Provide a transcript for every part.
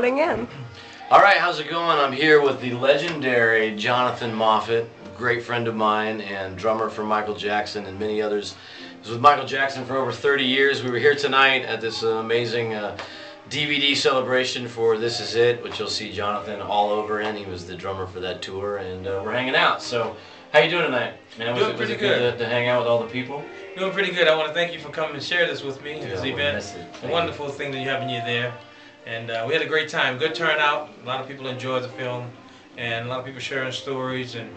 In. All right, how's it going? I'm here with the legendary Johnathan Moffett, great friend of mine and drummer for Michael Jackson and many others. He was with Michael Jackson for over 30 years. We were here tonight at this amazing DVD celebration for This Is It, which you'll see Johnathan all over in. He was the drummer for that tour, and we're hanging out. So, how you doing tonight? Man, was it good to hang out with all the people? Doing pretty good. I want to thank you for coming and share this with me, this event. It's a wonderful thing that you have when you're there. And we had a great time, good turnout. A lot of people enjoyed the film, and a lot of people sharing stories and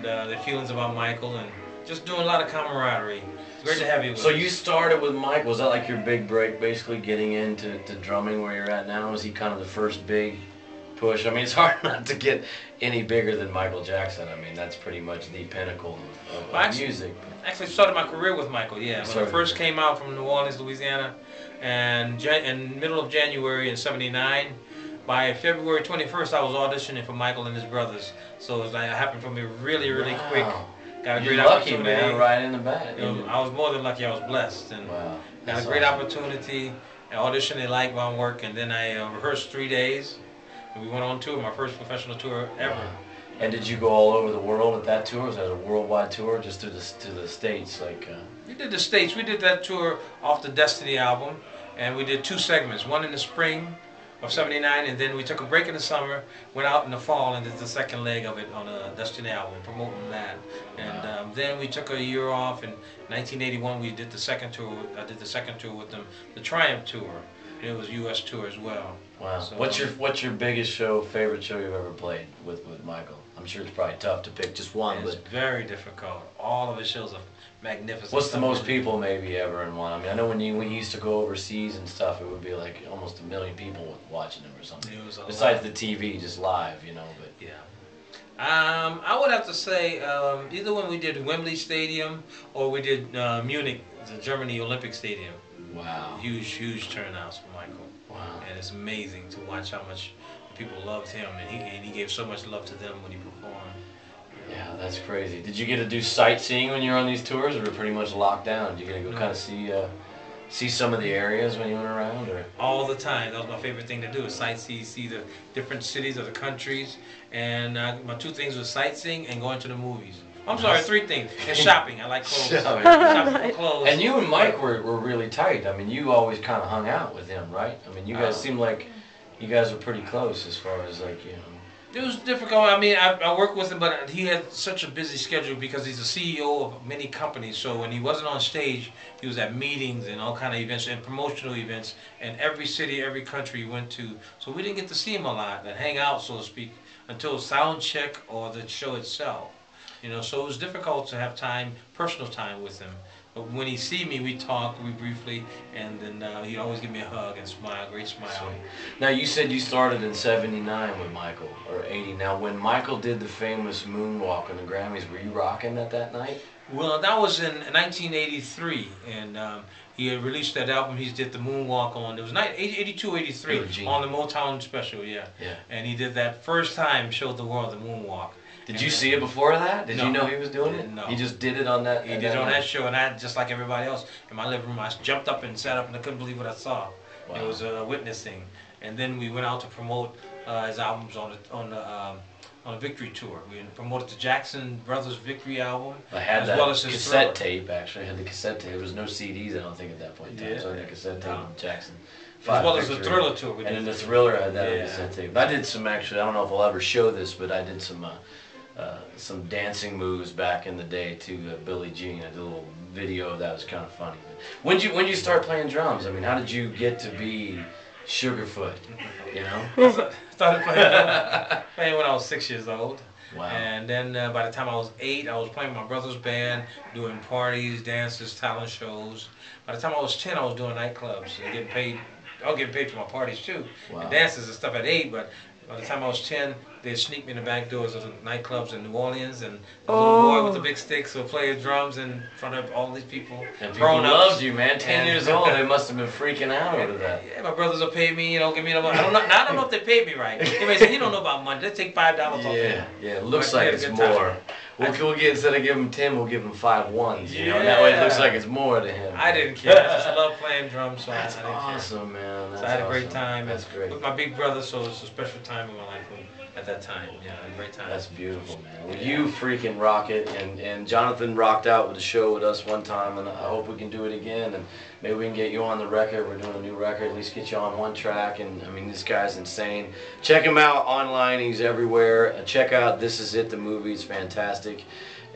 their feelings about Michael, and just doing a lot of camaraderie. It's great to have you with us. So you started with Mike. Was that like your big break, basically, getting into drumming where you're at now? Was he kind of the first big push? I mean, it's hard not to get any bigger than Michael Jackson. I mean, that's pretty much the pinnacle of music. Actually started my career with Michael, yeah. When I first came out from New Orleans, Louisiana, and in middle of January in '79, by February 21st, I was auditioning for Michael and his brothers. So it was like, it happened for me really quick. Got a great opportunity. Man, right in the back. I was more than lucky. I was blessed, and got a great opportunity. I auditioned, they liked my work, and then I rehearsed 3 days. And we went on tour, my first professional tour ever. Wow. And did you go all over the world at that tour? Was that a worldwide tour, just to the States? We did the States. We did that tour off the Destiny album, and we did 2 segments. One in the spring of '79, and then we took a break in the summer, went out in the fall, and did the second leg of it on the Destiny album, promoting that. And then we took a year off. In 1981, we did the second tour. I did the second tour with them, the Triumph Tour. And it was a U.S. tour as well. Wow. So, what's your biggest show, favorite show you've ever played with Michael? I'm sure it's probably tough to pick just one. It's very difficult. All of his shows are magnificent. What's the most people maybe ever in one? I mean, I know when you used to go overseas and stuff, it would be like almost 1 million people watching him or something. It was besides the TV, just live, you know. But yeah. I would have to say either when we did Wembley Stadium or we did Munich, the Germany Olympic Stadium. Wow. Huge turnouts for Michael. Wow. And it's amazing to watch how much people loved him, and he gave so much love to them when he performed. Yeah, that's crazy. Did you get to do sightseeing when you were on these tours, or were pretty much locked down? Did you get to go kind of see some of the areas when you went around, or? All the time. That was my favorite thing to do, is sightsee, see the different cities of the countries. And my 2 things were sightseeing and going to the movies. I'm sorry, 3 things. And shopping. I like clothes. Shopping for clothes. And you and Mike were really tight. I mean, you always kind of hung out with him, right? I mean, you guys seemed like you guys were pretty close as far as like, you know. It was difficult. I mean, I worked with him, but he had such a busy schedule because he's the CEO of many companies. So when he wasn't on stage, he was at meetings and all kind of events and promotional events. And every city, every country he went to. So we didn't get to see him a lot and hang out, so to speak, until sound check or the show itself. You know, so it was difficult to have time, personal time with him. But when he see me, we talk, we briefly, and then he'd always give me a hug and smile, great smile. Sweet. Now, you said you started in '79 with Michael, or '80. Now, when Michael did the famous moonwalk on the Grammys, were you rocking that night? Well, that was in 1983, and he had released that album. He did the moonwalk on, it was 82, 83, on the Motown special, yeah. And he did that first time, showed the world the moonwalk. Did you see it before that? Did you know he was doing it? No. He just did it on that? He did it on that show, and I, just like everybody else, in my living room, I jumped up and sat up, and I couldn't believe what I saw. Wow. It was witnessing. And then we went out to promote his albums on the Victory Tour. We promoted the Jackson Brothers Victory album. I had that cassette tape, actually. I had the cassette tape. There was no CDs, I don't think, at that point in time. So I had the cassette tape of Jackson. As well as the Thriller Tour. And in the Thriller, I had that on cassette tape. I did some, actually, I don't know if I'll ever show this, but I did some dancing moves back in the day to Billie Jean. I did a little video of that. It was kind of funny. When did you start playing drums? I mean, how did you get to be Sugarfoot? You know? I started playing when I was 6 years old. Wow. And then by the time I was 8, I was playing my brother's band, doing parties, dances, talent shows. By the time I was 10, I was doing nightclubs and getting paid. I was getting paid for my parties too, and dances and stuff at 8. But by the time I was 10, they'd sneak me in the back doors of the nightclubs in New Orleans, and the little boy with the big sticks would play drums in front of all these people. And people loved you, man. 10 years old, they must have been freaking out over that. Yeah, my brothers would pay me, you know, give me the money. I don't know if they paid me right. They may say, "You don't know about money. Let's take $5 off." Yeah, it looks like it's more. We'll get, instead of giving him 10, we'll give him 5 ones. You know, and that way it looks like it's more to him. I didn't care. I just love playing drums, so That's I didn't awesome, care. man. That's So I had a great awesome. time. That's great. With my big brother, so it's a special time in my life at that time. Yeah, I had a great time. That's beautiful, man. Well, you freaking rock it, and Johnathan rocked out with the show with us one time, and I hope we can do it again, and maybe we can get you on the record. We're doing a new record, at least get you on one track, and I mean, this guy's insane. Check him out online, he's everywhere. Check out This Is It, the movie, it's fantastic.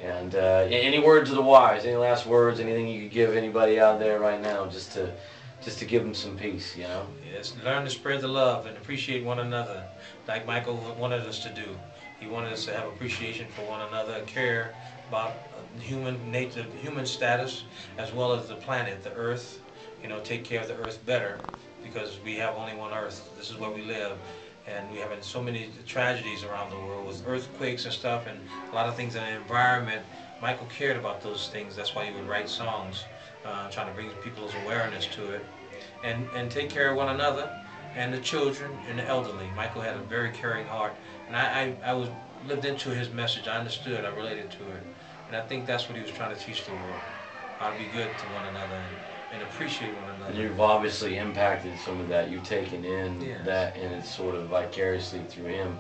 And any words of the wise, any last words, anything you could give anybody out there right now, just to give them some peace, you know? Yes, learn to spread the love and appreciate one another, like Michael wanted us to do. He wanted us to have appreciation for one another, care about human nature, human status, as well as the planet, the Earth. You know, take care of the Earth better, because we have only one Earth. This is where we live, and we have so many tragedies around the world with earthquakes and stuff, and a lot of things in the environment. Michael cared about those things. That's why he would write songs, trying to bring people's awareness to it, and take care of one another and the children and the elderly. Michael had a very caring heart, and I was lived into his message. I understood, I related to it, and I think that's what he was trying to teach the world: how to be good to one another and appreciate one another. And you've obviously impacted some of that. You've taken in Yes. that, and it's sort of vicariously through him.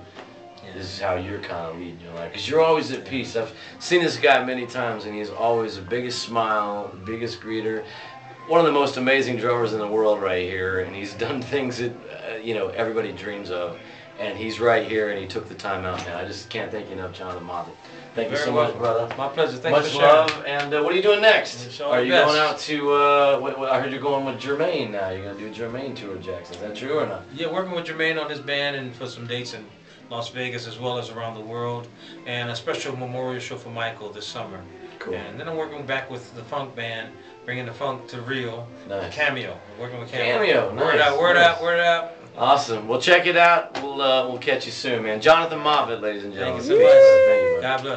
Yes. This is how you're kind of leading your life, because you're always at peace. I've seen this guy many times, and he's always the biggest smile, the biggest greeter. One of the most amazing drummers in the world right here, and he's done things that you know, everybody dreams of. And he's right here, and he took the time out now. I just can't thank you enough, Johnathan Moffett. Thank you so much, brother. My pleasure. Thanks Much for sharing. love. And what are you doing next? Are you going out to? I heard you're going with Jermaine now. You're going to do a Jermaine tour, Jackson. Is that true or not? Yeah, working with Jermaine on his band and for some dates in Las Vegas as well as around the world, and a special memorial show for Michael this summer. Cool. And then I'm working back with the funk band, bringing the funk to Rio. Nice. Cameo. I'm working with Cameo. Nice. Word out, word Nice. out, word out. Awesome. Well, check it out. We'll catch you soon, man. Johnathan Moffett, ladies and gentlemen. Thank you so much. Thank you, bro. God bless.